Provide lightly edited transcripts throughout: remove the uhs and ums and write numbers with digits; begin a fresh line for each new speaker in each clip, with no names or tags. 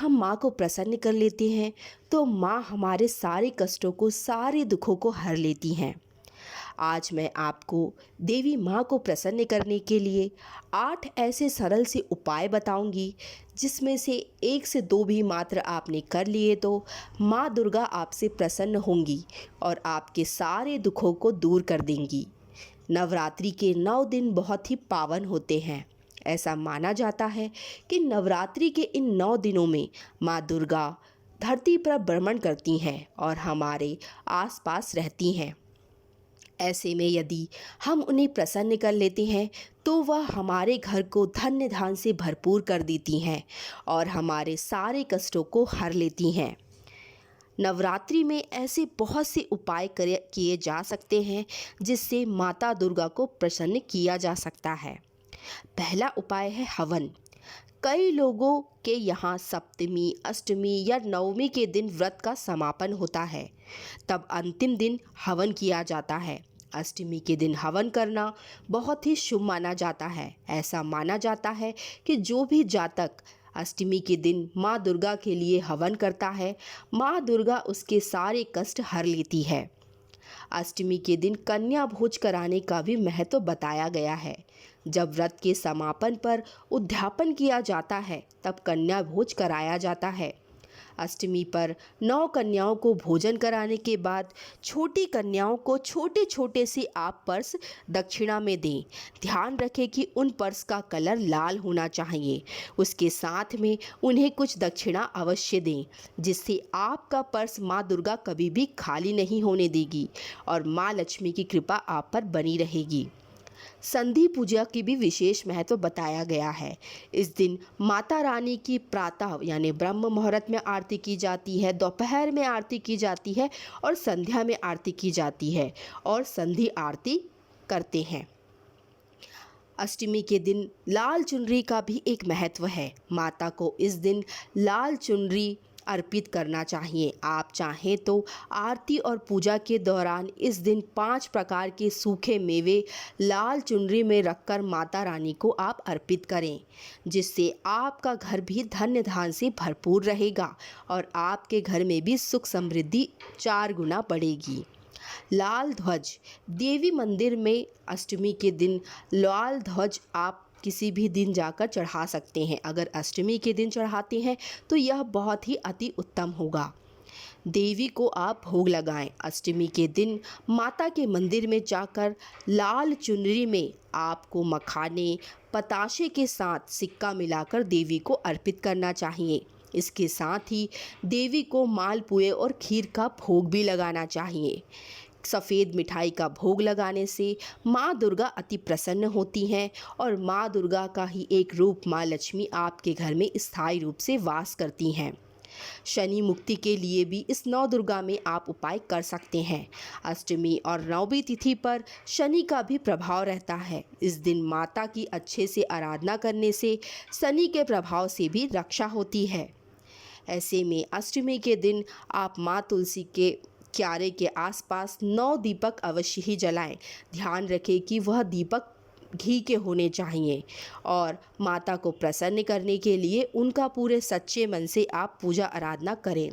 हम माँ को प्रसन्न कर लेते हैं तो माँ हमारे सारे कष्टों को, सारे दुखों को हर लेती हैं। आज मैं आपको देवी माँ को प्रसन्न करने के लिए 8 ऐसे सरल से उपाय बताऊंगी, जिसमें से 1 से 2 भी मात्र आपने कर लिए तो माँ दुर्गा आपसे प्रसन्न होंगी और आपके सारे दुखों को दूर कर देंगी। नवरात्रि के 9 दिन बहुत ही पावन होते हैं। ऐसा माना जाता है कि नवरात्रि के इन 9 दिनों में माँ दुर्गा धरती पर भ्रमण करती हैं और हमारे आसपास रहती हैं। ऐसे में यदि हम उन्हें प्रसन्न कर लेते हैं तो वह हमारे घर को धन्य धान से भरपूर कर देती हैं और हमारे सारे कष्टों को हर लेती हैं। नवरात्रि में ऐसे बहुत से उपाय किए जा सकते हैं जिससे माता दुर्गा को प्रसन्न किया जा सकता है। पहला उपाय है हवन। कई लोगों के यहाँ सप्तमी, अष्टमी या नवमी के दिन व्रत का समापन होता है, तब अंतिम दिन हवन किया जाता है। अष्टमी के दिन हवन करना बहुत ही शुभ माना जाता है। ऐसा माना जाता है कि जो भी जातक अष्टमी के दिन माँ दुर्गा के लिए हवन करता है, माँ दुर्गा उसके सारे कष्ट हर लेती है। अष्टमी के दिन कन्या भोज कराने का भी महत्व बताया गया है। जब व्रत के समापन पर उद्यापन किया जाता है तब कन्या भोज कराया जाता है। अष्टमी पर 9 कन्याओं को भोजन कराने के बाद छोटी कन्याओं को छोटे छोटे से आप पर्स दक्षिणा में दें। ध्यान रखें कि उन पर्स का कलर लाल होना चाहिए। उसके साथ में उन्हें कुछ दक्षिणा अवश्य दें, जिससे आपका पर्स माँ दुर्गा कभी भी खाली नहीं होने देगी और माँ लक्ष्मी की कृपा आप पर बनी रहेगी। संधि पूजा की भी विशेष महत्व बताया गया है। इस दिन माता रानी की प्रातः यानी ब्रह्म मुहूर्त में आरती की जाती है, दोपहर में आरती की जाती है और संध्या में आरती की जाती है और संधि आरती करते हैं। अष्टमी के दिन लाल चुनरी का भी एक महत्व है। माता को इस दिन लाल चुनरी अर्पित करना चाहिए। आप चाहें तो आरती और पूजा के दौरान इस दिन 5 प्रकार के सूखे मेवे लाल चुनरी में रखकर माता रानी को आप अर्पित करें, जिससे आपका घर भी धन्य धान से भरपूर रहेगा और आपके घर में भी सुख समृद्धि 4 गुना बढ़ेगी। लाल ध्वज। देवी मंदिर में अष्टमी के दिन लाल ध्वज आप किसी भी दिन जाकर चढ़ा सकते हैं। अगर अष्टमी के दिन चढ़ाते हैं तो यह बहुत ही अति उत्तम होगा। देवी को आप भोग लगाएं। अष्टमी के दिन माता के मंदिर में जाकर लाल चुनरी में आपको मखाने, पताशे के साथ सिक्का मिलाकर देवी को अर्पित करना चाहिए। इसके साथ ही देवी को मालपुए और खीर का भोग भी लगाना चाहिए। सफ़ेद मिठाई का भोग लगाने से माँ दुर्गा अति प्रसन्न होती हैं और माँ दुर्गा का ही एक रूप माँ लक्ष्मी आपके घर में स्थायी रूप से वास करती हैं। शनि मुक्ति के लिए भी इस 9 दुर्गा में आप उपाय कर सकते हैं। अष्टमी और नवमी तिथि पर शनि का भी प्रभाव रहता है। इस दिन माता की अच्छे से आराधना करने से शनि के प्रभाव से भी रक्षा होती है। ऐसे में अष्टमी के दिन आप माँ तुलसी के क्यारे के आसपास 9 दीपक अवश्य ही जलाएं। ध्यान रखें कि वह दीपक घी के होने चाहिए और माता को प्रसन्न करने के लिए उनका पूरे सच्चे मन से आप पूजा आराधना करें।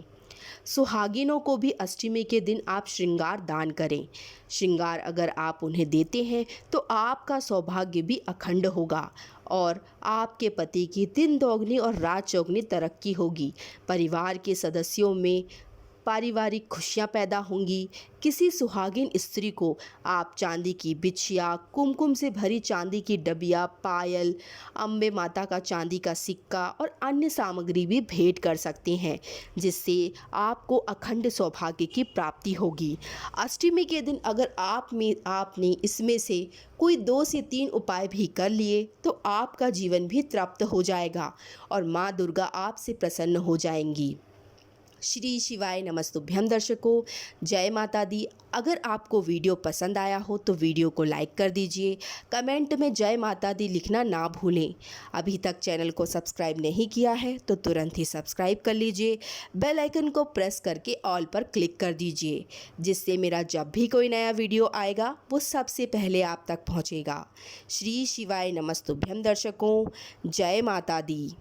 सुहागिनों को भी अष्टमी के दिन आप श्रृंगार दान करें। श्रृंगार अगर आप उन्हें देते हैं तो आपका सौभाग्य भी अखंड होगा और आपके पति की दिन दोगुनी और रात चौगुनी तरक्की होगी। परिवार के सदस्यों में पारिवारिक खुशियाँ पैदा होंगी। किसी सुहागिन स्त्री को आप चांदी की बिछिया, कुमकुम से भरी चांदी की डबिया, पायल, अम्बे माता का चांदी का सिक्का और अन्य सामग्री भी भेंट कर सकते हैं, जिससे आपको अखंड सौभाग्य की प्राप्ति होगी। अष्टमी के दिन अगर आपने इसमें से कोई 2 से 3 उपाय भी कर लिए तो आपका जीवन भी तृप्त हो जाएगा और माँ दुर्गा आपसे प्रसन्न हो जाएंगी। श्री शिवाय नमस्तुभ्यम दर्शकों, जय माता दी। अगर आपको वीडियो पसंद आया हो तो वीडियो को लाइक कर दीजिए। कमेंट में जय माता दी लिखना ना भूलें। अभी तक चैनल को सब्सक्राइब नहीं किया है तो तुरंत ही सब्सक्राइब कर लीजिए। बेल आइकन को प्रेस करके ऑल पर क्लिक कर दीजिए, जिससे मेरा जब भी कोई नया वीडियो आएगा वो सबसे पहले आप तक पहुँचेगा। श्री शिवाय नमस्तुभ्यम दर्शकों, जय माता दी।